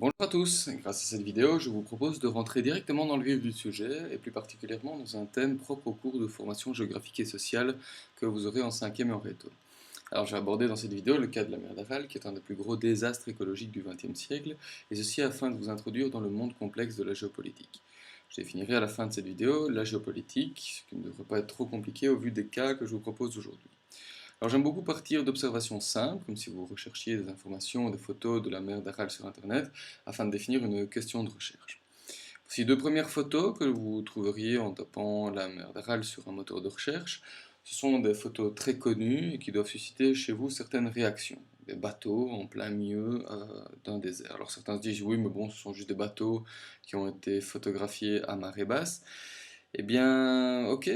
Bonjour à tous, grâce à cette vidéo, je vous propose de rentrer directement dans le vif du sujet, et plus particulièrement dans un thème propre au cours de formation géographique et sociale que vous aurez en 5e et en réto. Alors j'ai abordé dans cette vidéo le cas de la mer d'Aral, qui est un des plus gros désastres écologiques du XXe siècle, et ceci afin de vous introduire dans le monde complexe de la géopolitique. Je définirai à la fin de cette vidéo la géopolitique, ce qui ne devrait pas être trop compliqué au vu des cas que je vous propose aujourd'hui. Alors j'aime beaucoup partir d'observations simples, comme si vous recherchiez des informations ou des photos de la mer d'Aral sur Internet, afin de définir une question de recherche. Voici deux premières photos que vous trouveriez en tapant la mer d'Aral sur un moteur de recherche. Ce sont des photos très connues et qui doivent susciter chez vous certaines réactions. Des bateaux en plein milieu d'un désert. Alors certains se disent oui, mais bon, ce sont juste des bateaux qui ont été photographiés à marée basse. Eh bien, ok,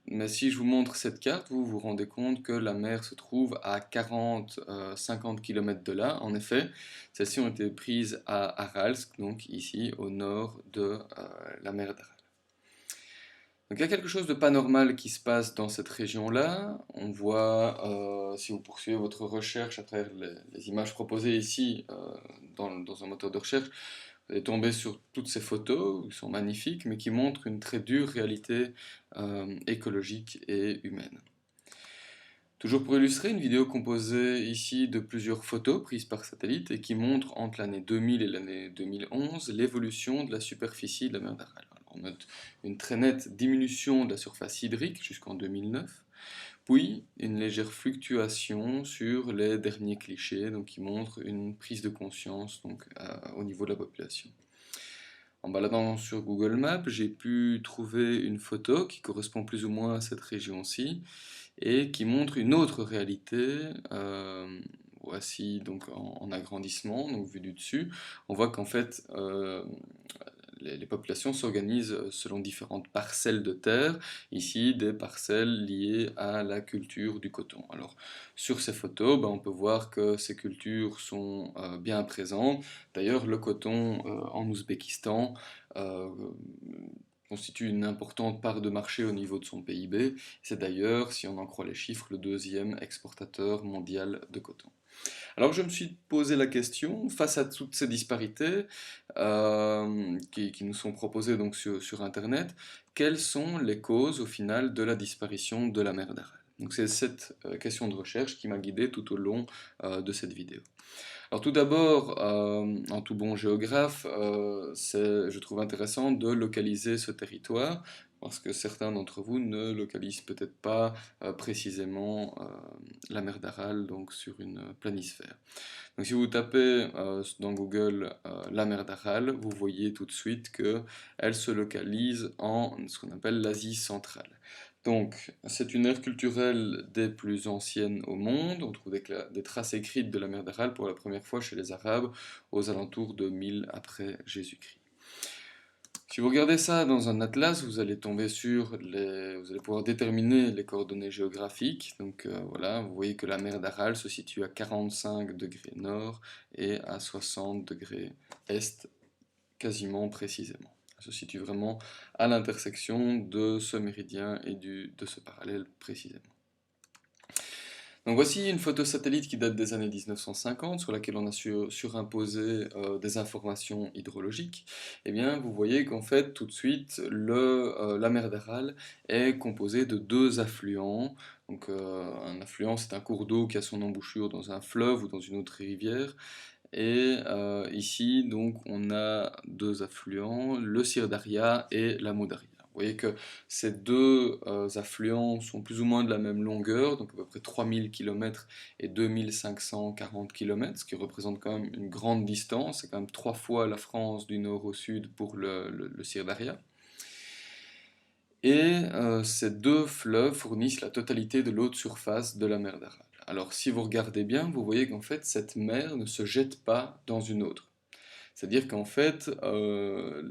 mais si je vous montre cette carte, vous vous rendez compte que la mer se trouve à 40-50 km de là. En effet, celles-ci ont été prises à Aralsk, donc ici au nord de la mer d'Aral. Donc il y a quelque chose de pas normal qui se passe dans cette région-là. On voit, si vous poursuivez votre recherche à travers les images proposées ici dans un moteur de recherche, vous allez tomber sur toutes ces photos qui sont magnifiques, mais qui montrent une très dure réalité écologique et humaine. Toujours pour illustrer, une vidéo composée ici de plusieurs photos prises par satellite et qui montre entre l'année 2000 et l'année 2011 l'évolution de la superficie de la mer d'Aral. On note une très nette diminution de la surface hydrique jusqu'en 2009, puis une légère fluctuation sur les derniers clichés, donc qui montrent une prise de conscience au niveau de la population. En baladant sur Google Maps, j'ai pu trouver une photo qui correspond plus ou moins à cette région-ci et qui montre une autre réalité. Voici donc en agrandissement, donc vu du dessus, on voit qu'en fait les populations s'organisent selon différentes parcelles de terre, ici des parcelles liées à la culture du coton. Alors sur ces photos, on peut voir que ces cultures sont bien présentes. D'ailleurs le coton en Ouzbékistan euh, constitue une importante part de marché au niveau de son PIB. C'est d'ailleurs, si on en croit les chiffres, le deuxième exportateur mondial de coton. Alors je me suis posé la question, face à toutes ces disparités qui nous sont proposées donc sur Internet, quelles sont les causes au final de la disparition de la mer d'Aral? Donc c'est cette question de recherche qui m'a guidé tout au long de cette vidéo. Alors tout d'abord, en tout bon géographe, je trouve intéressant de localiser ce territoire, parce que certains d'entre vous ne localisent peut-être pas précisément la mer d'Aral donc sur une planisphère. Donc si vous tapez dans Google la mer d'Aral, vous voyez tout de suite qu'elle se localise en ce qu'on appelle l'Asie centrale. Donc, c'est une aire culturelle des plus anciennes au monde. On trouve des traces écrites de la mer d'Aral pour la première fois chez les Arabes aux alentours de 1000 après Jésus-Christ. Si vous regardez ça dans un atlas, vous allez tomber vous allez pouvoir déterminer les coordonnées géographiques. Donc voilà, vous voyez que la mer d'Aral se situe à 45 degrés nord et à 60 degrés est, quasiment précisément. Elle se situe vraiment à l'intersection de ce méridien et de ce parallèle précisément. Donc voici une photo satellite qui date des années 1950 sur laquelle on a surimposé des informations hydrologiques. Et bien vous voyez qu'en fait tout de suite la mer d'Aral est composée de deux affluents. Donc un affluent c'est un cours d'eau qui a son embouchure dans un fleuve ou dans une autre rivière. Et ici, donc, on a deux affluents, le Sirdaria et la Moudaria. Vous voyez que ces deux affluents sont plus ou moins de la même longueur, donc à peu près 3000 km et 2540 km, ce qui représente quand même une grande distance. C'est quand même 3 fois la France du nord au sud pour le Sirdaria. Et ces deux fleuves fournissent la totalité de l'eau de surface de la mer d'Aral. Alors si vous regardez bien, vous voyez qu'en fait cette mer ne se jette pas dans une autre. C'est-à-dire qu'en fait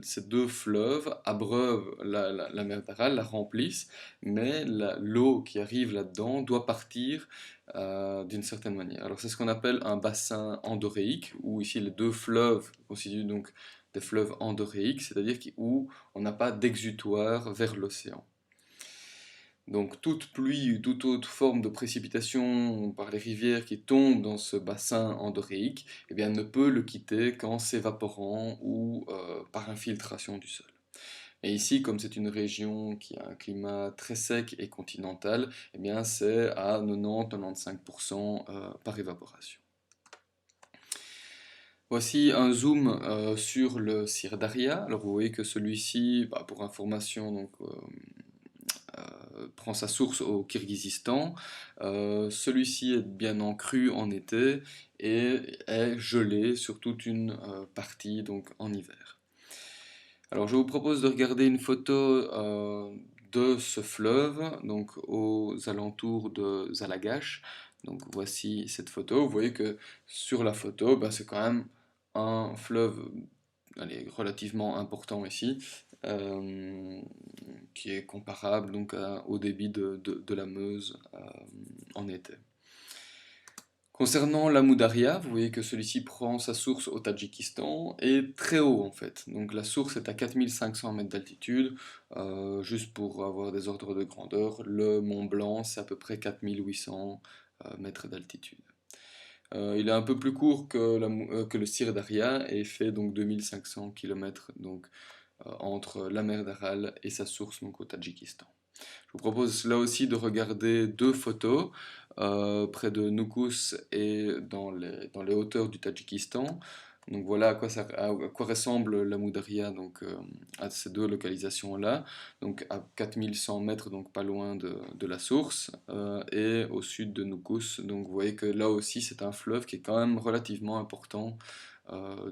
ces deux fleuves abreuvent la mer d'Aral, la remplissent, mais l'eau qui arrive là-dedans doit partir d'une certaine manière. Alors c'est ce qu'on appelle un bassin endoréique, où ici les deux fleuves constituent donc des fleuves endoréiques, c'est-à-dire où on n'a pas d'exutoire vers l'océan. Donc toute pluie ou toute autre forme de précipitation par les rivières qui tombent dans ce bassin endoréique, eh bien, ne peut le quitter qu'en s'évaporant ou par infiltration du sol. Et ici, comme c'est une région qui a un climat très sec et continental, eh bien, c'est à 90-95% par évaporation. Voici un zoom sur le Sirdaria. Alors vous voyez que celui-ci, bah, pour information, donc, prend sa source au Kirghizistan. Celui-ci est bien en crue en été et est gelé sur toute une partie donc en hiver. Alors je vous propose de regarder une photo de ce fleuve, donc aux alentours de Zalagash. Donc voici cette photo. Vous voyez que sur la photo, bah, c'est quand même un fleuve allez, relativement important ici, qui est comparable donc au débit de la Meuse en été. Concernant l'Amou-Daria, vous voyez que celui-ci prend sa source au Tadjikistan et très haut en fait. Donc la source est à 4500 mètres d'altitude. Juste pour avoir des ordres de grandeur, le Mont Blanc c'est à peu près 4800 mètres d'altitude. Il est un peu plus court que le Sirdaria et fait donc 2500 km donc, entre la mer d'Aral et sa source donc, au Tadjikistan. Je vous propose là aussi de regarder deux photos près de Noukous et dans les hauteurs du Tadjikistan. Donc voilà à quoi ressemble la Moudaria donc, à ces deux localisations-là. Donc à 4100 mètres, donc pas loin de la source, et au sud de Noukous. Donc vous voyez que là aussi c'est un fleuve qui est quand même relativement important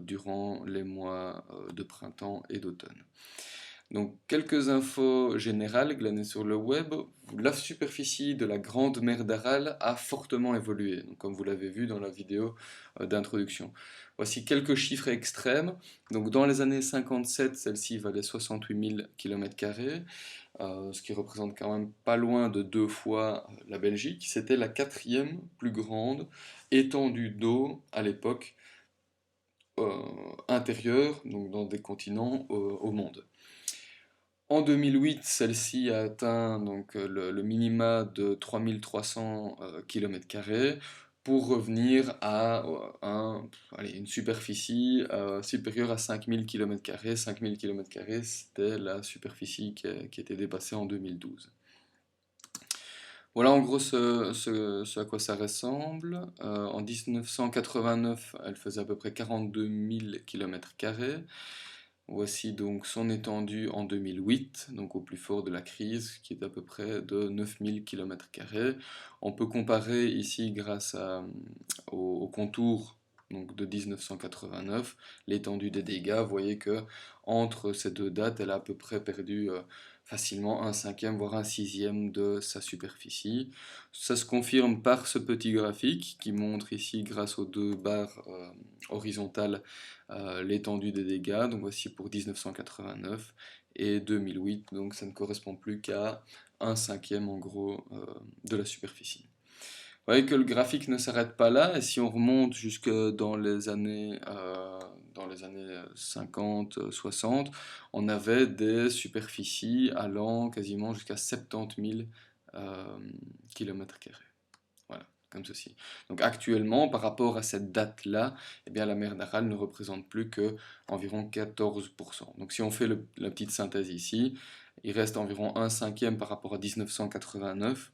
durant les mois de printemps et d'automne. Donc, quelques infos générales glanées sur le web. La superficie de la Grande Mer d'Aral a fortement évolué, donc, comme vous l'avez vu dans la vidéo d'introduction. Voici quelques chiffres extrêmes. Donc, dans les années 57, celle-ci valait 68 000 km², ce qui représente quand même pas loin de 2 fois la Belgique. C'était la 4e plus grande étendue d'eau à l'époque intérieure, donc dans des continents au monde. En 2008, celle-ci a atteint donc, le minima de 3300 km² pour revenir à une superficie supérieure à 5000 km². 5000 km², c'était la superficie qui était dépassée en 2012. Voilà en gros ce à quoi ça ressemble. En 1989, elle faisait à peu près 42 000 km². Voici donc son étendue en 2008, donc au plus fort de la crise, qui est à peu près de 9000 km². On peut comparer ici grâce au contour donc de 1989, l'étendue des dégâts. Vous voyez que entre ces deux dates, elle a à peu près perdu facilement un cinquième, voire un sixième de sa superficie. Ça se confirme par ce petit graphique qui montre ici, grâce aux deux barres horizontales, l'étendue des dégâts. Donc voici pour 1989 et 2008, donc ça ne correspond plus qu'à un cinquième en gros de la superficie. Vous voyez que le graphique ne s'arrête pas là, et si on remonte jusque dans les années 50, 60, on avait des superficies allant quasiment jusqu'à 70 000 km². Voilà, comme ceci. Donc actuellement, par rapport à cette date-là, eh bien, la mer d'Aral ne représente plus que environ 14%. Donc si on fait la petite synthèse ici, il reste environ un cinquième par rapport à 1989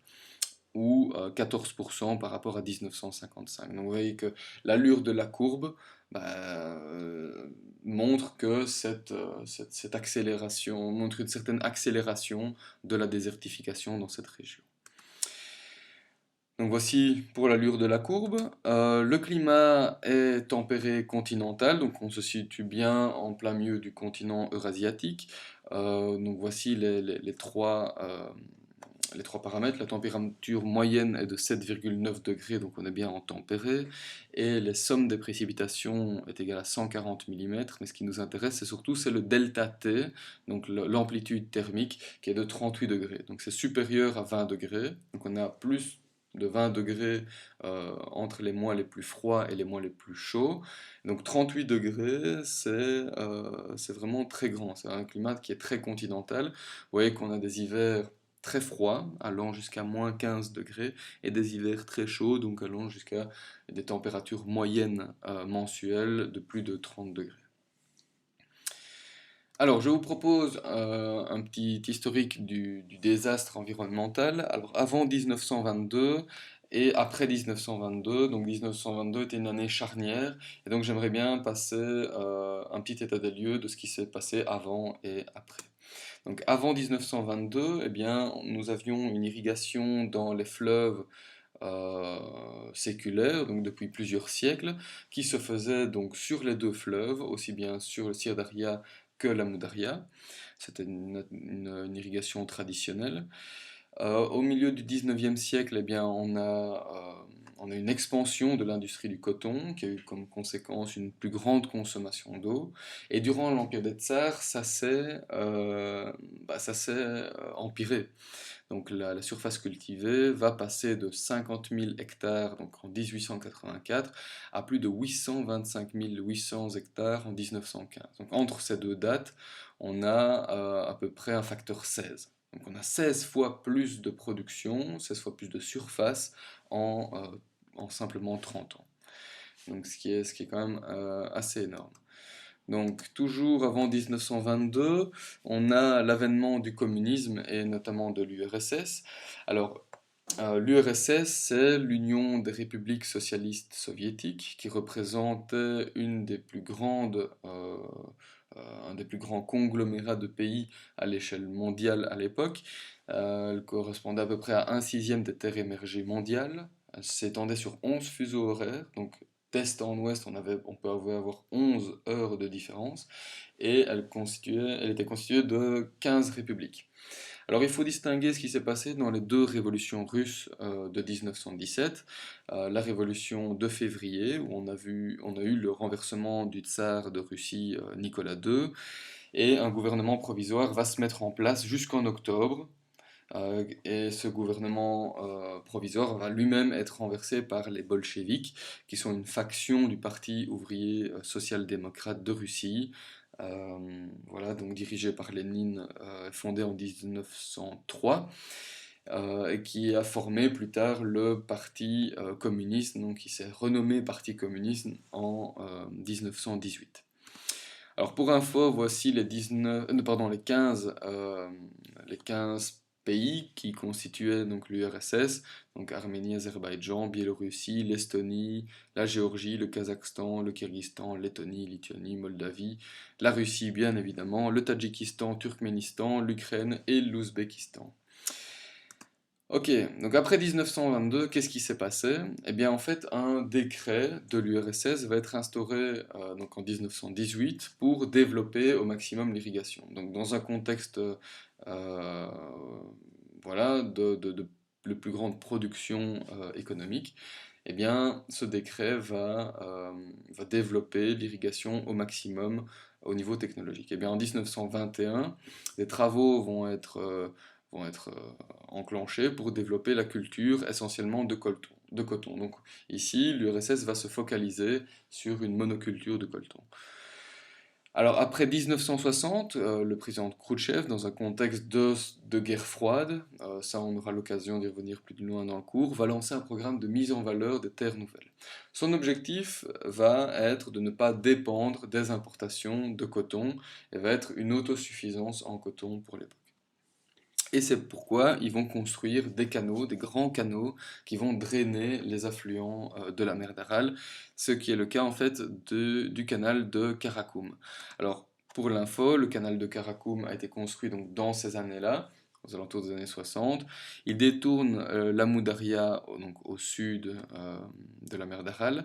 ou 14% par rapport à 1955. Donc vous voyez que l'allure de la courbe montre que cette accélération, montre une certaine accélération de la désertification dans cette région. Donc voici pour l'allure de la courbe. Le climat est tempéré continental, donc on se situe bien en plein milieu du continent eurasiatique. Donc voici les trois paramètres. La température moyenne est de 7,9 degrés, donc on est bien en tempéré. Et les sommes des précipitations est égale à 140 mm. Mais ce qui nous intéresse, c'est le delta T, donc l'amplitude thermique, qui est de 38 degrés. Donc c'est supérieur à 20 degrés. Donc on a plus de 20 degrés entre les mois les plus froids et les mois les plus chauds. Donc 38 degrés, c'est vraiment très grand. C'est un climat qui est très continental. Vous voyez qu'on a des hivers très froids, allant jusqu'à -15 degrés, et des hivers très chauds, donc allant jusqu'à des températures moyennes mensuelles de plus de 30 degrés. Alors, je vous propose un petit historique du désastre environnemental. Alors, avant 1922 et après 1922, donc 1922 était une année charnière, et donc j'aimerais bien passer un petit état des lieux de ce qui s'est passé avant et après. Donc, avant 1922, eh bien, nous avions une irrigation dans les fleuves séculaires, donc depuis plusieurs siècles, qui se faisait donc sur les deux fleuves, aussi bien sur le Sir-Daria que la Moudaria. C'était une irrigation traditionnelle. Au milieu du 19e siècle, eh bien, on a une expansion de l'industrie du coton qui a eu comme conséquence une plus grande consommation d'eau. Et durant l'Empire des Tsars, ça s'est empiré. Donc la surface cultivée va passer de 50 000 hectares donc en 1884 à plus de 825 800 hectares en 1915. Donc entre ces deux dates, on a à peu près un facteur 16. Donc on a 16 fois plus de production, 16 fois plus de surface en simplement 30 ans. Donc ce qui est quand même assez énorme. Donc toujours avant 1922, on a l'avènement du communisme et notamment de l'URSS. Alors l'URSS, c'est l'Union des républiques socialistes soviétiques qui représentait un des plus grands conglomérats de pays à l'échelle mondiale à l'époque. Elle correspondait à peu près à un sixième des terres émergées mondiales. Elle s'étendait sur 11 fuseaux horaires, donc d'est en ouest, on peut avoir 11 heures de différence, et elle était constituée de 15 républiques. Alors il faut distinguer ce qui s'est passé dans les deux révolutions russes de 1917. La révolution de février, où on a eu le renversement du tsar de Russie Nicolas II, et un gouvernement provisoire va se mettre en place jusqu'en octobre. Et ce gouvernement provisoire va lui-même être renversé par les bolcheviks, qui sont une faction du Parti ouvrier social-démocrate de Russie, voilà, donc dirigé par Lénine, fondé en 1903, et qui a formé plus tard le Parti communiste, donc qui s'est renommé Parti communiste en 1918. Alors pour info, voici les 15 pays qui constituaient donc l'URSS, donc Arménie, Azerbaïdjan, Biélorussie, l'Estonie, la Géorgie, le Kazakhstan, le Kyrgyzstan, Lettonie, Lituanie, Moldavie, la Russie bien évidemment, le Tadjikistan, Turkménistan, l'Ukraine et l'Ouzbékistan. Ok, donc après 1922, qu'est-ce qui s'est passé? Eh bien, en fait, un décret de l'URSS va être instauré donc en 1918 pour développer au maximum l'irrigation. Donc, dans un contexte voilà, de plus grande production économique, eh bien, ce décret va développer l'irrigation au maximum au niveau technologique. Eh bien, en 1921, des travaux vont être enclenchés pour développer la culture essentiellement de coton. Donc ici, l'URSS va se focaliser sur une monoculture de coton. Alors après 1960, le président Khrouchtchev, dans un contexte de guerre froide, ça on aura l'occasion d'y revenir plus loin dans le cours, va lancer un programme de mise en valeur des terres nouvelles. Son objectif va être de ne pas dépendre des importations de coton et va être une autosuffisance en coton pour l'époque. Et c'est pourquoi ils vont construire des canaux, des grands canaux, qui vont drainer les affluents de la mer d'Aral, ce qui est le cas en fait du canal de Karakoum. Alors, pour l'info, le canal de Karakoum a été construit donc dans ces années-là, aux alentours des années 60. Il détourne l'Amou-Daria, donc au sud de la mer d'Aral,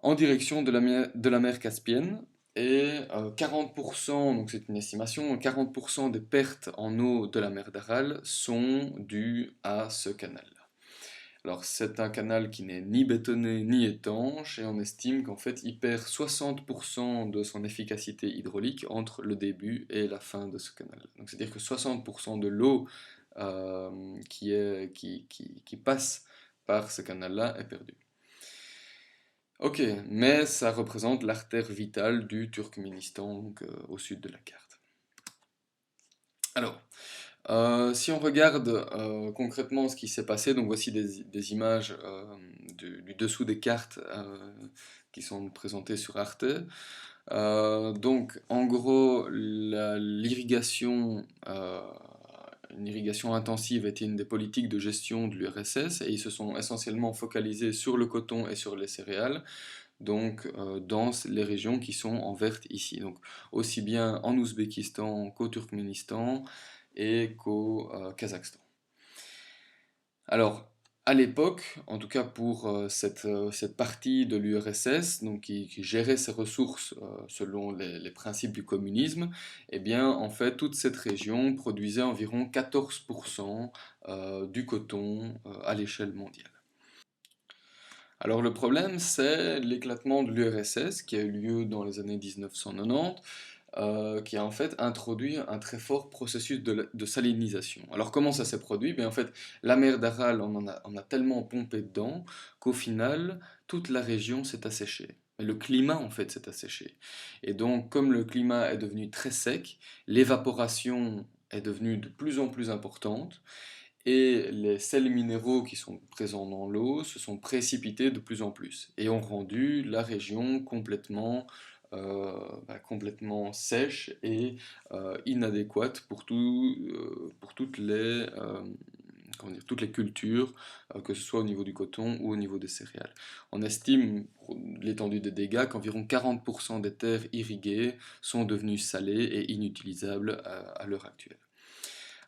en direction de la mer Caspienne. Et 40%, donc c'est une estimation, 40% des pertes en eau de la mer d'Aral sont dues à ce canal-là. Alors c'est un canal qui n'est ni bétonné ni étanche et on estime qu'en fait il perd 60% de son efficacité hydraulique entre le début et la fin de ce canal. Donc c'est-à-dire que 60% de l'eau qui passe par ce canal-là est perdue. Ok, mais ça représente l'artère vitale du Turkménistan, donc au sud de la carte. Alors, Si on regarde concrètement ce qui s'est passé, donc voici des images du dessous des cartes qui sont présentées sur Arte. Donc en gros, l'irrigation, une irrigation intensive était une des politiques de gestion de l'URSS et ils se sont essentiellement focalisés sur le coton et sur les céréales, donc dans les régions qui sont en vert ici. Donc aussi bien en Ouzbékistan qu'au Turkménistan et qu'au Kazakhstan. Alors, à l'époque, en tout cas pour cette partie de l'URSS, donc qui gérait ses ressources selon les principes du communisme, eh bien, en fait, toute cette région produisait environ 14% du coton à l'échelle mondiale. Alors le problème, c'est l'éclatement de l'URSS qui a eu lieu dans les années 1990, qui a en fait introduit un très fort processus de salinisation. Alors comment ça s'est produit? En fait, la mer d'Aral, on a tellement pompé dedans qu'au final, toute la région s'est asséchée. Mais le climat, en fait, s'est asséché. Et donc, comme le climat est devenu très sec, l'évaporation est devenue de plus en plus importante, et les sels minéraux qui sont présents dans l'eau se sont précipités de plus en plus et ont rendu la région complètement sèche et inadéquate pour toutes les cultures, que ce soit au niveau du coton ou au niveau des céréales. On estime, pour l'étendue des dégâts, qu'environ 40% des terres irriguées sont devenues salées et inutilisables à l'heure actuelle.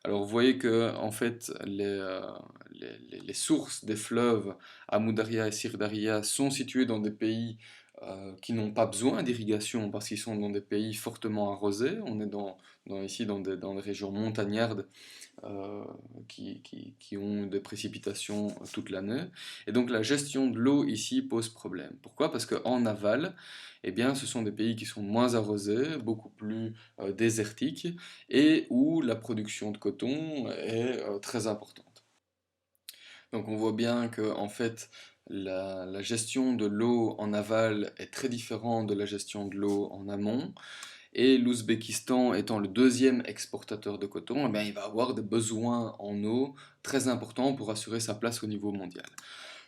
Alors vous voyez que en fait les sources des fleuves Amudarya et Sirdarya sont situées dans des pays qui n'ont pas besoin d'irrigation parce qu'ils sont dans des pays fortement arrosés. On est ici dans des régions montagnardes euh, qui ont des précipitations toute l'année. Et donc la gestion de l'eau ici pose problème. Pourquoi? Parce qu'en aval, eh bien, ce sont des pays qui sont moins arrosés, beaucoup plus désertiques, et où la production de coton est très importante. Donc on voit bien que en fait, la gestion de l'eau en aval est très différente de la gestion de l'eau en amont. Et l'Ouzbékistan étant le deuxième exportateur de coton, eh bien, il va avoir des besoins en eau très importants pour assurer sa place au niveau mondial.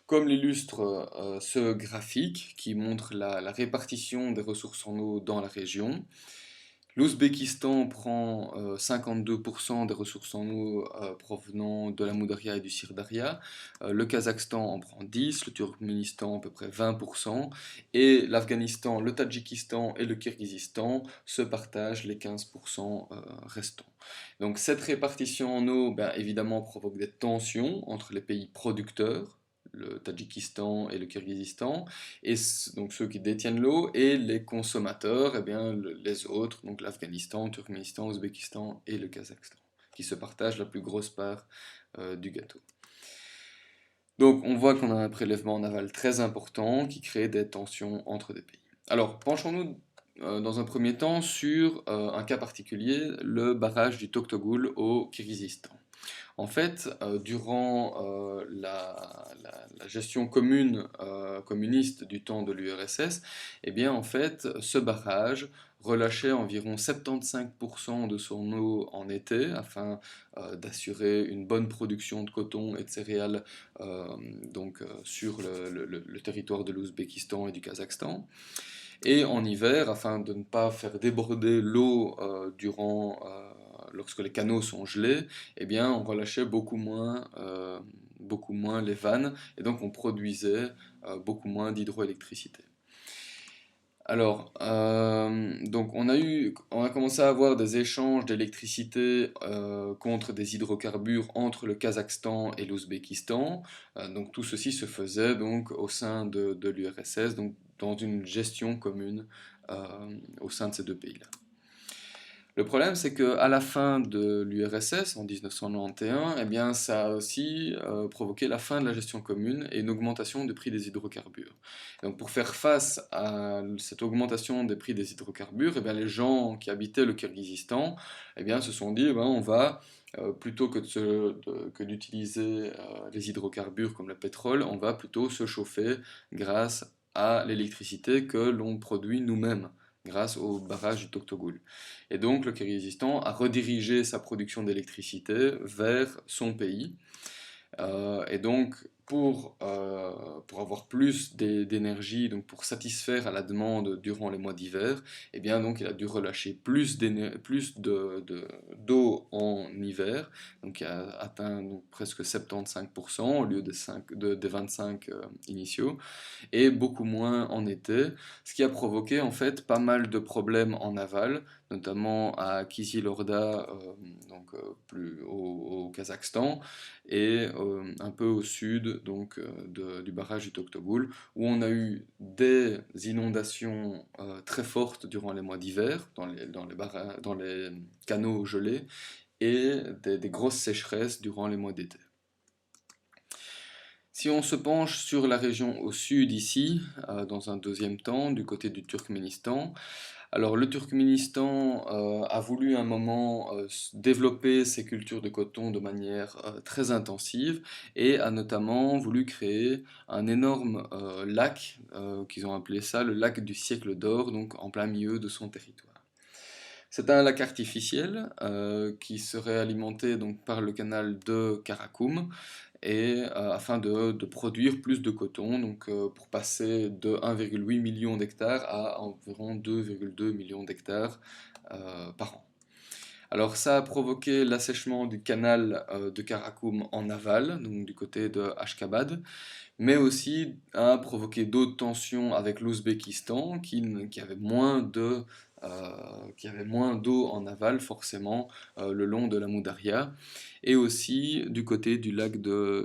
Comme l'illustre ce graphique qui montre la répartition des ressources en eau dans la région, l'Ouzbékistan prend 52% des ressources en eau provenant de la Moudaria et du Sirdaria, le Kazakhstan en prend 10%, le Turkménistan à peu près 20%, et l'Afghanistan, le Tadjikistan et le Kirghizistan se partagent les 15% restants. Donc cette répartition en eau, évidemment, provoque des tensions entre les pays producteurs, le Tadjikistan et le Kirghizistan, et donc ceux qui détiennent l'eau, et les consommateurs, les autres, donc l'Afghanistan, le Turkménistan, l'Ouzbékistan et le Kazakhstan, qui se partagent la plus grosse part du gâteau. Donc on voit qu'on a un prélèvement en aval très important qui crée des tensions entre des pays. Alors penchons-nous dans un premier temps sur un cas particulier, le barrage du Toktogul au Kirghizistan. En fait, durant la gestion communiste du temps de l'URSS, eh bien, en fait, ce barrage relâchait environ 75% de son eau en été afin d'assurer une bonne production de coton et de céréales sur le territoire de l'Ouzbékistan et du Kazakhstan. Et en hiver, afin de ne pas faire déborder l'eau lorsque les canaux sont gelés, eh bien, on relâchait beaucoup moins les vannes, et donc on produisait beaucoup moins d'hydroélectricité. Alors, donc on a commencé à avoir des échanges d'électricité contre des hydrocarbures entre le Kazakhstan et l'Ouzbékistan. Donc tout ceci se faisait donc au sein de l'URSS, donc dans une gestion commune au sein de ces deux pays-là. Le problème, c'est qu'à la fin de l'URSS, en 1991, eh bien, ça a aussi provoqué la fin de la gestion commune et une augmentation du prix des hydrocarbures. Donc, pour faire face à cette augmentation des prix des hydrocarbures, eh bien, les gens qui habitaient le Kirghizistan se sont dit, on va, plutôt que d'utiliser les hydrocarbures comme le pétrole, on va plutôt se chauffer grâce à l'électricité que l'on produit nous-mêmes grâce au barrage du Toktogul. Et donc le Kirghizistan a redirigé sa production d'électricité vers son pays. Et donc, pour avoir plus d'énergie, donc pour satisfaire à la demande durant les mois d'hiver, eh bien donc il a dû relâcher plus d'eau en hiver, donc il a atteint donc presque 75% au lieu des 25 initiaux, et beaucoup moins en été, ce qui a provoqué en fait pas mal de problèmes en aval, notamment à Kyzyl-Orda, plus au Kazakhstan, et un peu au sud donc, du barrage du Toktogul, où on a eu des inondations très fortes durant les mois d'hiver, dans les canaux gelés, et des grosses sécheresses durant les mois d'été. Si on se penche sur la région au sud ici, dans un deuxième temps, du côté du Turkménistan, alors le Turkménistan a voulu à un moment développer ses cultures de coton de manière très intensive et a notamment voulu créer un énorme lac, qu'ils ont appelé ça le lac du siècle d'or, donc en plein milieu de son territoire. C'est un lac artificiel qui serait alimenté donc, par le canal de Karakoum et afin de produire plus de coton, donc pour passer de 1,8 million d'hectares à environ 2,2 millions d'hectares par an. Alors ça a provoqué l'assèchement du canal de Karakoum en aval, donc du côté de Ashkabad, mais aussi a provoqué d'autres tensions avec l'Ouzbékistan qui avait qui avait moins d'eau en aval forcément le long de la Moudaria, et aussi du côté du lac de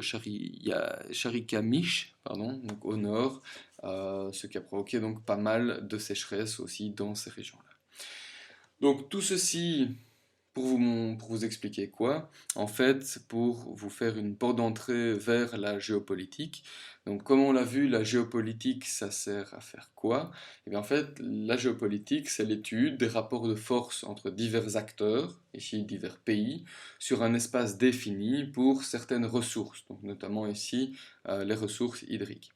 Charikamish, pardon, donc au nord, ce qui a provoqué donc pas mal de sécheresse aussi dans ces régions-là. Donc tout ceci pour vous expliquer quoi? En fait, pour vous faire une porte d'entrée vers la géopolitique. Donc, comme on l'a vu, la géopolitique, ça sert à faire quoi? Eh bien, en fait, la géopolitique, c'est l'étude des rapports de force entre divers acteurs, ici divers pays, sur un espace défini pour certaines ressources, donc notamment ici les ressources hydriques.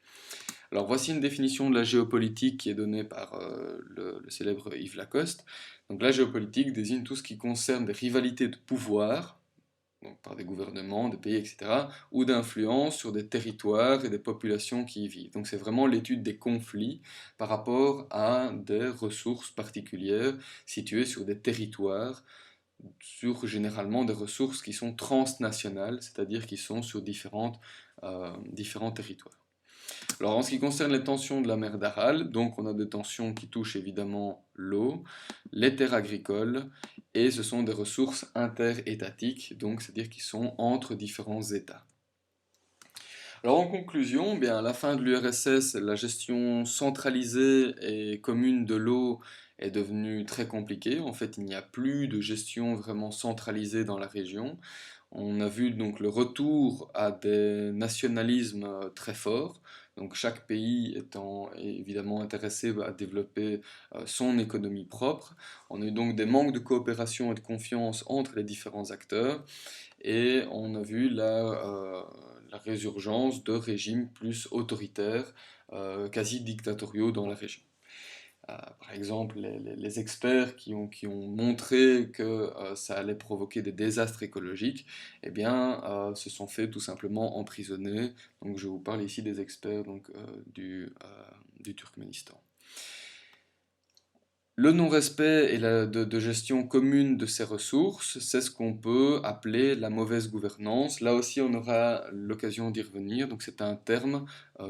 Alors voici une définition de la géopolitique qui est donnée par le célèbre Yves Lacoste. Donc la géopolitique désigne tout ce qui concerne des rivalités de pouvoir, donc par des gouvernements, des pays, etc., ou d'influence sur des territoires et des populations qui y vivent. Donc c'est vraiment l'étude des conflits par rapport à des ressources particulières situées sur des territoires, sur généralement des ressources qui sont transnationales, c'est-à-dire qui sont sur différents territoires. Alors en ce qui concerne les tensions de la mer d'Aral, donc on a des tensions qui touchent évidemment l'eau, les terres agricoles, et ce sont des ressources interétatiques, donc c'est-à-dire qui sont entre différents États. Alors en conclusion, bien, à la fin de l'URSS, la gestion centralisée et commune de l'eau est devenue très compliquée. En fait, il n'y a plus de gestion vraiment centralisée dans la région. On a vu donc le retour à des nationalismes très forts, donc chaque pays étant évidemment intéressé à développer son économie propre. On a eu donc des manques de coopération et de confiance entre les différents acteurs, et on a vu la résurgence de régimes plus autoritaires, quasi dictatoriaux dans la région. Par exemple, les experts qui ont montré que ça allait provoquer des désastres écologiques, eh bien, se sont fait tout simplement emprisonner. Donc, je vous parle ici des experts donc, du Turkménistan. Le non-respect et de gestion commune de ces ressources, c'est ce qu'on peut appeler la mauvaise gouvernance. Là aussi, on aura l'occasion d'y revenir. Donc, c'est un terme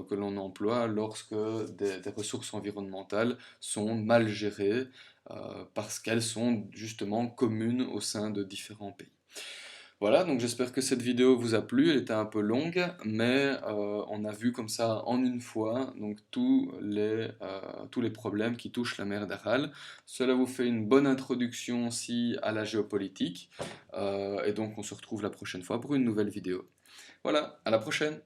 que l'on emploie lorsque des ressources environnementales sont mal gérées parce qu'elles sont justement communes au sein de différents pays. Voilà, donc j'espère que cette vidéo vous a plu. Elle était un peu longue, mais on a vu comme ça en une fois donc tous les problèmes qui touchent la mer d'Aral. Cela vous fait une bonne introduction aussi à la géopolitique. Et donc on se retrouve la prochaine fois pour une nouvelle vidéo. Voilà, à la prochaine!